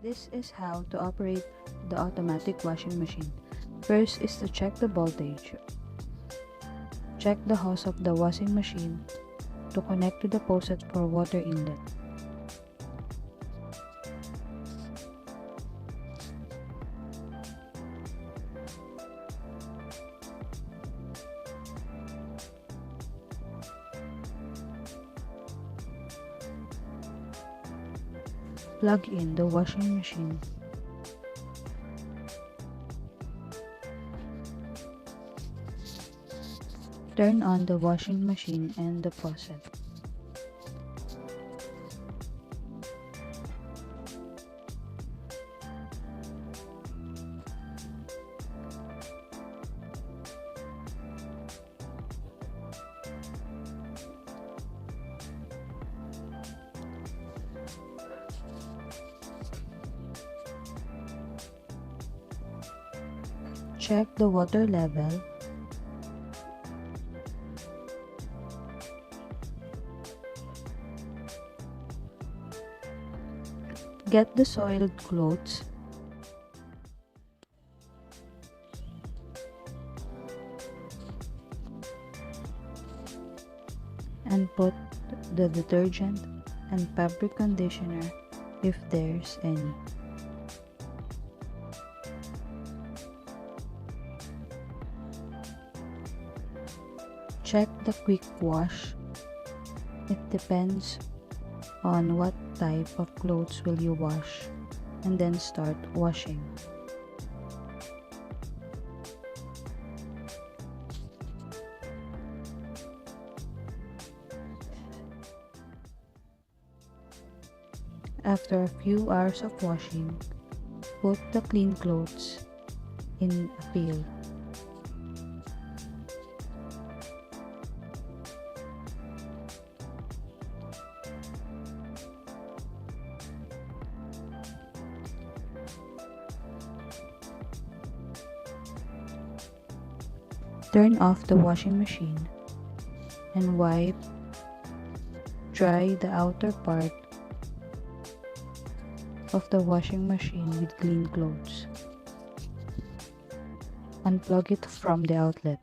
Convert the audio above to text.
This is how to operate the automatic washing machine. First is to check the voltage. Check the hose of the washing machine to connect to the faucet for water inlet. Plug in the washing machine. Turn on the washing machine and the faucet. Check the water level. Get the soiled clothes. And put the detergent and fabric conditioner if there's any. Check the quick wash. It depends on what type of clothes will you wash, and then start washing. After a few hours of washing, put the clean clothes in a pail. Turn off the washing machine and wipe dry the outer part of the washing machine with clean clothes. Unplug it from the outlet.